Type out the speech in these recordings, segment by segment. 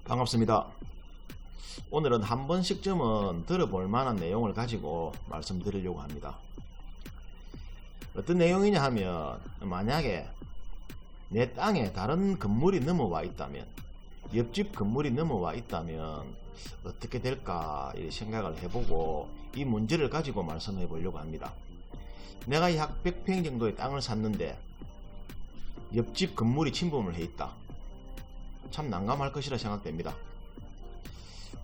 반갑습니다. 오늘은 한 번씩쯤은 들어볼 만한 내용을 가지고 말씀드리려고 합니다. 어떤 내용이냐 하면, 만약에 내 땅에 다른 건물이 넘어와 있다면, 옆집 건물이 넘어와 있다면 어떻게 될까 생각을 해보고 이 문제를 가지고 말씀해 보려고 합니다. 내가 약 100평 정도의 땅을 샀는데 옆집 건물이 침범을 해 있다. 참 난감할 것이라 생각됩니다.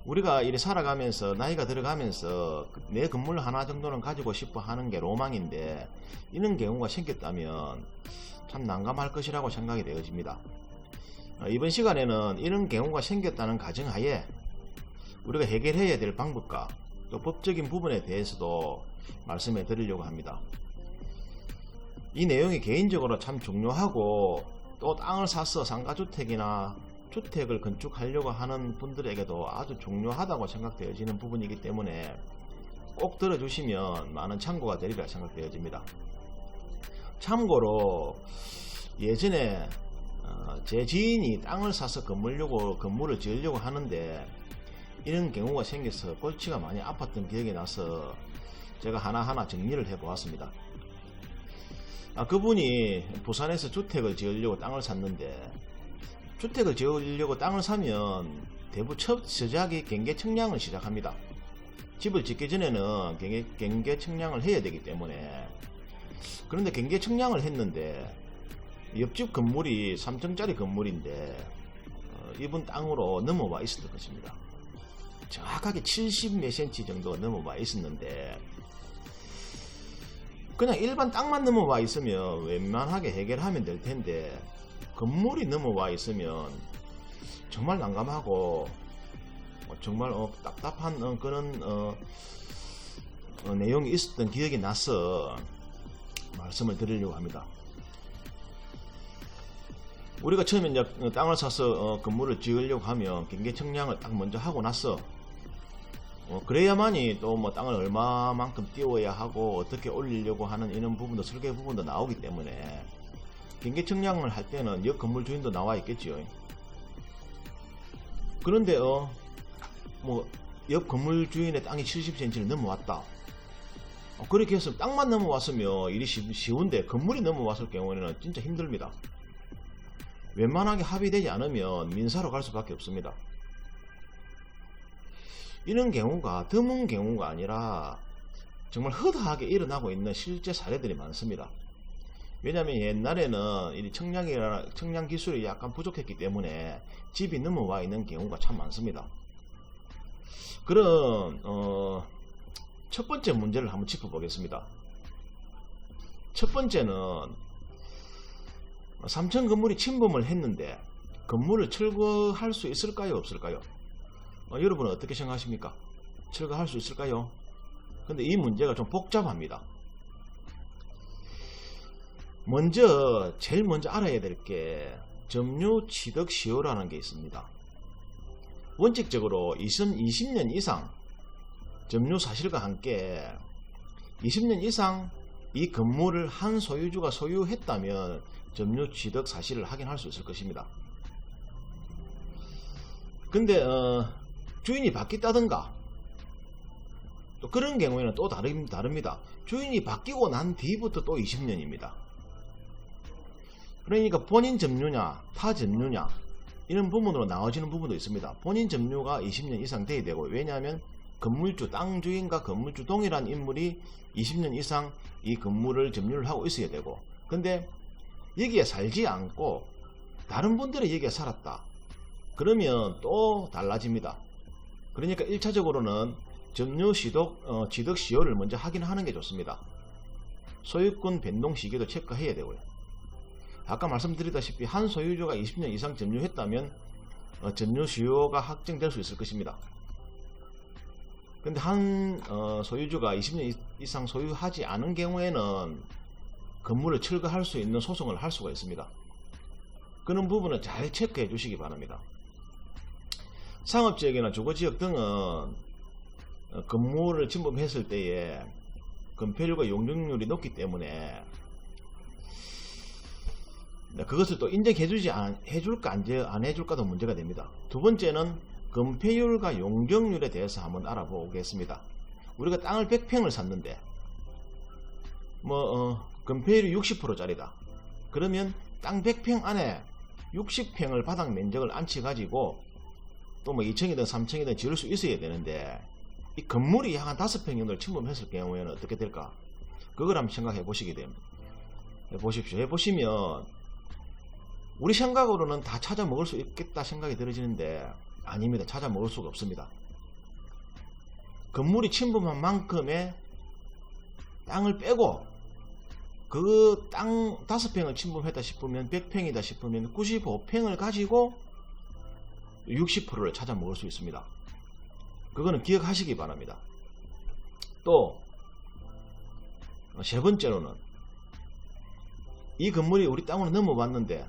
우리가 이래 살아가면서 나이가 들어가면서 내 건물 하나 정도는 가지고 싶어 하는 게 로망인데, 이런 경우가 생겼다면 참 난감할 것이라고 생각이 되어집니다. 이번 시간에는 이런 경우가 생겼다는 가정하에 우리가 해결해야 될 방법과 또 법적인 부분에 대해서도 말씀해 드리려고 합니다. 이 내용이 개인적으로 참 중요하고, 또 땅을 사서 상가주택이나 주택을 건축하려고 하는 분들에게도 아주 중요하다고 생각되어지는 부분이기 때문에 꼭 들어주시면 많은 참고가 되리라 생각되어집니다. 참고로 예전에 제 지인이 땅을 사서 건물을 지으려고 하는데 이런 경우가 생겨서 골치가 많이 아팠던 기억이 나서 제가 하나하나 정리를 해 보았습니다. 그분이 부산에서 주택을 지으려고 땅을 샀는데, 주택을 지으려고 땅을 사면 대부분 첫 시작이 경계 청량을 시작합니다. 집을 짓기 전에는 경계 청량을 해야 되기 때문에. 그런데 경계 청량을 했는데 옆집 건물이 3층짜리 건물인데 이분 땅으로 넘어와 있었던 것입니다. 정확하게 70 몇 cm 정도 넘어와 있었는데, 그냥 일반 땅만 넘어와 있으면 웬만하게 해결하면 될 텐데, 건물이 넘어와 있으면 정말 난감하고 정말 답답한 그런 내용이 있었던 기억이 나서 말씀을 드리려고 합니다. 우리가 처음에 이제 땅을 사서 건물을 지으려고 하면 경계 청량을 딱 먼저 하고 나서 그래야만이 또 뭐 땅을 얼마만큼 띄워야 하고 어떻게 올리려고 하는 이런 부분도, 설계 부분도 나오기 때문에 경계 청량을 할 때는 옆 건물 주인도 나와 있겠지요. 그런데 뭐 옆 건물 주인의 땅이 70cm를 넘어왔다. 그렇게 해서 땅만 넘어왔으면 일이 쉬운데 건물이 넘어왔을 경우에는 진짜 힘듭니다. 웬만하게 합의되지 않으면 민사로 갈 수밖에 없습니다. 이런 경우가 드문 경우가 아니라 정말 허다하게 일어나고 있는 실제 사례들이 많습니다. 왜냐하면 옛날에는 이 청량 기술이 약간 부족했기 때문에 집이 넘어와 있는 경우가 참 많습니다. 그럼 첫 번째 문제를 한번 짚어보겠습니다. 첫 번째는 3층 건물이 침범을 했는데 건물을 철거할 수 있을까요, 없을까요? 여러분은 어떻게 생각하십니까? 철거할 수 있을까요? 근데 이 문제가 좀 복잡합니다. 제일 먼저 알아야 될 게 점유 취득 시효라는 게 있습니다. 원칙적으로 20년 이상 점유 사실과 함께 20년 이상 이 건물을 한 소유주가 소유했다면 점유 취득 사실을 확인할 수 있을 것입니다. 근데 주인이 바뀌었다든가 또 그런 경우에는 또 다릅니다. 주인이 바뀌고 난 뒤부터 또 20년입니다. 그러니까 본인 점유냐 타 점유냐 이런 부분으로 나눠지는 부분도 있습니다. 본인 점유가 20년 이상 돼야 되고, 왜냐하면 건물주, 땅 주인과 건물주 동일한 인물이 20년 이상 이 건물을 점유를 하고 있어야 되고, 근데 여기에 살지 않고 다른 분들이 여기에 살았다 그러면 또 달라집니다. 그러니까 1차적으로는 점유 취득 시효를 먼저 확인하는 게 좋습니다. 소유권 변동 시기도 체크해야 되고요. 아까 말씀드렸다시피 한 소유주가 20년 이상 점유했다면 점유 시효가 확정될 수 있을 것입니다. 근데 한 소유주가 20년 이상 소유하지 않은 경우에는 건물을 철거할 수 있는 소송을 할 수가 있습니다. 그런 부분은 잘 체크해 주시기 바랍니다. 상업지역이나 주거지역 등은 건물을 침범했을 때에 건폐율과 용적률이 높기 때문에 그것을 또 인정해주지 해줄까 안 해줄까도 문제가 됩니다. 두 번째는 건폐율과 용적률에 대해서 한번 알아보겠습니다. 우리가 땅을 100평을 샀는데 건폐율이 60%짜리다. 그러면 땅 100평 안에 60평을 바닥 면적을 안치 가지고 또 2층이든 3층이든 지을 수 있어야 되는데 이 건물이 약 한 5평 정도를 침범했을 경우에는 어떻게 될까? 그걸 한번 생각해 보시게 됩니다. 보십시오. 해보시면 우리 생각으로는 다 찾아 먹을 수 있겠다 생각이 들어지는데 아닙니다. 찾아 먹을 수가 없습니다. 건물이 침범한 만큼의 땅을 빼고 그 땅 5평을 침범했다 싶으면 100평이다 싶으면 95평을 가지고 60%를 찾아 먹을 수 있습니다. 그거는 기억하시기 바랍니다. 또 세 번째로는 이 건물이 우리 땅으로 넘어왔는데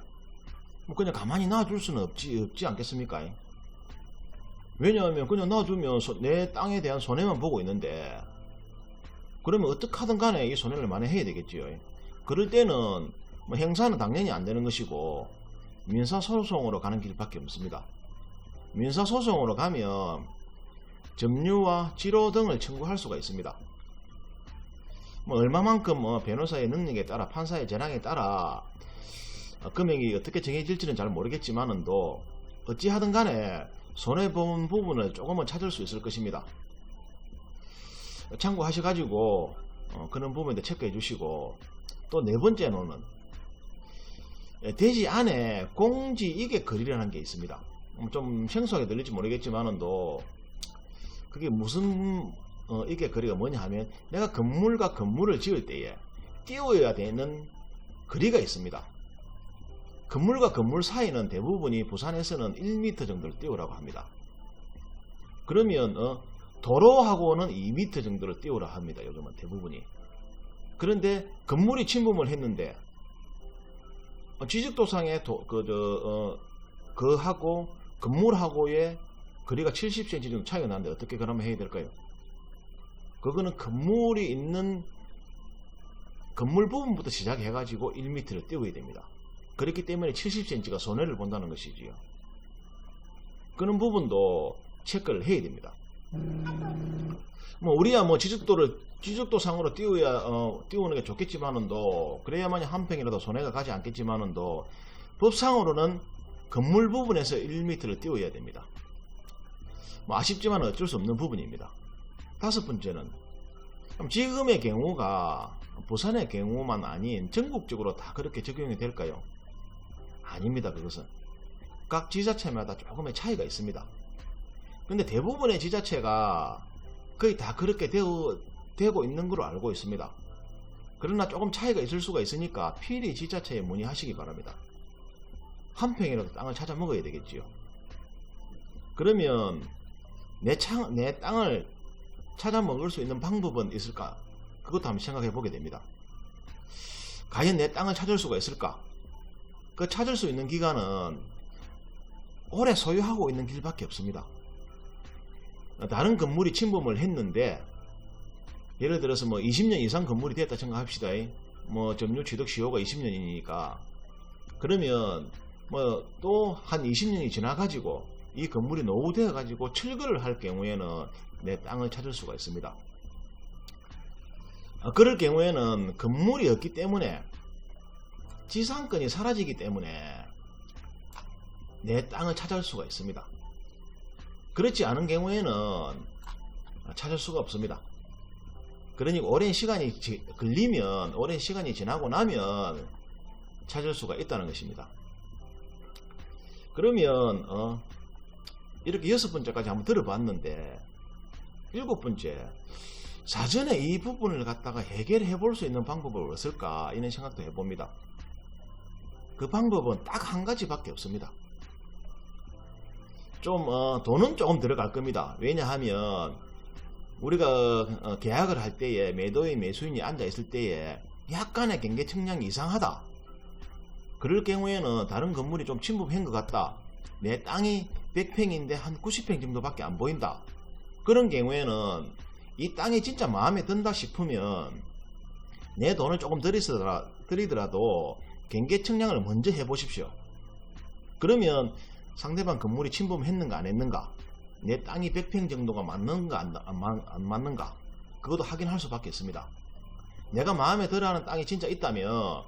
그냥 가만히 놔둘 수는 없지 않겠습니까? 왜냐하면 그냥 놔두면 내 땅에 대한 손해만 보고 있는데 그러면 어떻게 하든 간에 이 손해를 만회해야 되겠지요. 그럴 때는 행사는 당연히 안 되는 것이고 민사소송으로 가는 길밖에 없습니다. 민사소송으로 가면 점유와 지로 등을 청구할 수가 있습니다. 얼마만큼 변호사의 능력에 따라 판사의 재량에 따라 금액이 어떻게 정해질지는 잘 모르겠지만도 어찌하든 간에 손해본 부분을 조금은 찾을 수 있을 것입니다. 참고하셔가지고 그런 부분에 체크해 주시고 또 네 번째로는 대지 안에 공지 이객 거리라는 게 있습니다. 좀 생소하게 들릴지 모르겠지만도 그게 무슨 이객 거리가 뭐냐 하면 내가 건물과 건물을 지을 때에 띄워야 되는 거리가 있습니다. 건물과 건물 사이는 대부분이 부산에서는 1m 정도를 띄우라고 합니다. 그러면 도로하고는 2m 정도를 띄우라 합니다. 요즘은 대부분이. 그런데 건물이 침범을 했는데 지적도상에 그하고 건물하고의 거리가 70cm 정도 차이가 나는데 어떻게 그러면 해야 될까요? 그거는 건물이 있는 건물 부분부터 시작해 가지고 1m를 띄워야 됩니다. 그렇기 때문에 70cm가 손해를 본다는 것이지요. 그런 부분도 체크를 해야 됩니다. 우리야 지적도상으로 띄우는 게 좋겠지만은도 그래야만이 한 평이라도 손해가 가지 않겠지만은도 법상으로는 건물 부분에서 1m를 띄워야 됩니다. 아쉽지만 어쩔 수 없는 부분입니다. 다섯 번째는 지금의 경우가 부산의 경우만 아닌 전국적으로 다 그렇게 적용이 될까요? 아닙니다. 그것은 각 지자체마다 조금의 차이가 있습니다. 근데 대부분의 지자체가 거의 다 그렇게 되고 있는 걸로 알고 있습니다. 그러나 조금 차이가 있을 수가 있으니까 필히 지자체에 문의하시기 바랍니다. 한 평이라도 땅을 찾아 먹어야 되겠지요. 그러면 내 땅을 찾아 먹을 수 있는 방법은 있을까? 그것도 한번 생각해 보게 됩니다. 과연 내 땅을 찾을 수가 있을까? 그 찾을 수 있는 기간은 오래 소유하고 있는 길밖에 없습니다. 다른 건물이 침범을 했는데 예를 들어서 20년 이상 건물이 됐다 생각합시다. 점유 취득 시효가 20년이니까 그러면 또 한 20년이 지나가지고 이 건물이 노후되어 가지고 철거를 할 경우에는 내 땅을 찾을 수가 있습니다. 그럴 경우에는 건물이 없기 때문에 지상권이 사라지기 때문에 내 땅을 찾을 수가 있습니다. 그렇지 않은 경우에는 찾을 수가 없습니다. 그러니 오랜 시간이 걸리면 오랜 시간이 지나고 나면 찾을 수가 있다는 것입니다. 그러면 이렇게 6번째까지 한번 들어봤는데 7번째 사전에 이 부분을 갖다가 해결해 볼 수 있는 방법은 없을까 이런 생각도 해봅니다. 그 방법은 딱 한 가지밖에 없습니다. 돈은 조금 들어갈 겁니다. 왜냐하면 우리가 계약을 할 때에 매도인 매수인이 앉아 있을 때에 약간의 경계 측량이 이상하다. 그럴 경우에는 다른 건물이 좀 침범한 것 같다. 내 땅이 100평인데 한 90평 정도밖에 안 보인다. 그런 경우에는 이 땅이 진짜 마음에 든다 싶으면 내 돈을 조금 들이더라도 경계 측량을 먼저 해보십시오. 그러면 상대방 건물이 침범했는가 안 했는가, 내 땅이 100평 정도가 맞는가 안 맞는가, 그것도 확인할 수밖에 없습니다. 내가 마음에 들어하는 땅이 진짜 있다면,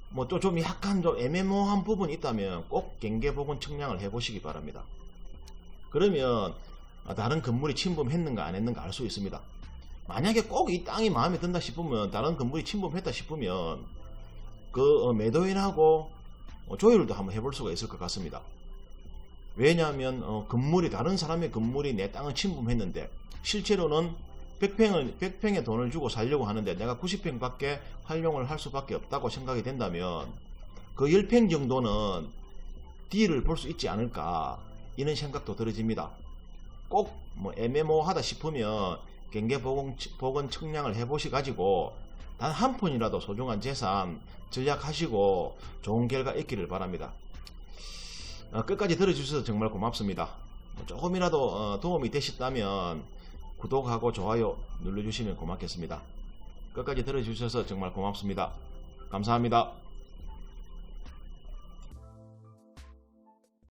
뭐 좀 약간 좀 애매모호한 부분이 있다면 꼭 경계복원 측량을 해보시기 바랍니다. 그러면 다른 건물이 침범했는가 안 했는가 알 수 있습니다. 만약에 꼭 이 땅이 마음에 든다 싶으면, 다른 건물이 침범했다 싶으면 그 매도인하고 조율도 한번 해볼 수가 있을 것 같습니다. 왜냐하면 건물이, 다른 사람의 건물이 내 땅을 침범했는데 실제로는 100평의 돈을 주고 살려고 하는데 내가 90평 밖에 활용을 할 수밖에 없다고 생각이 된다면 그 10평 정도는 딜을 볼 수 있지 않을까, 이런 생각도 들어집니다. 꼭 뭐 애매모호하다 싶으면 경계복원 측량을 해보시 가지고 단 한 푼이라도 소중한 재산 전략하시고 좋은 결과 있기를 바랍니다. 끝까지 들어주셔서 정말 고맙습니다. 조금이라도 도움이 되셨다면 구독하고 좋아요 눌러주시면 고맙겠습니다. 끝까지 들어주셔서 정말 고맙습니다. 감사합니다.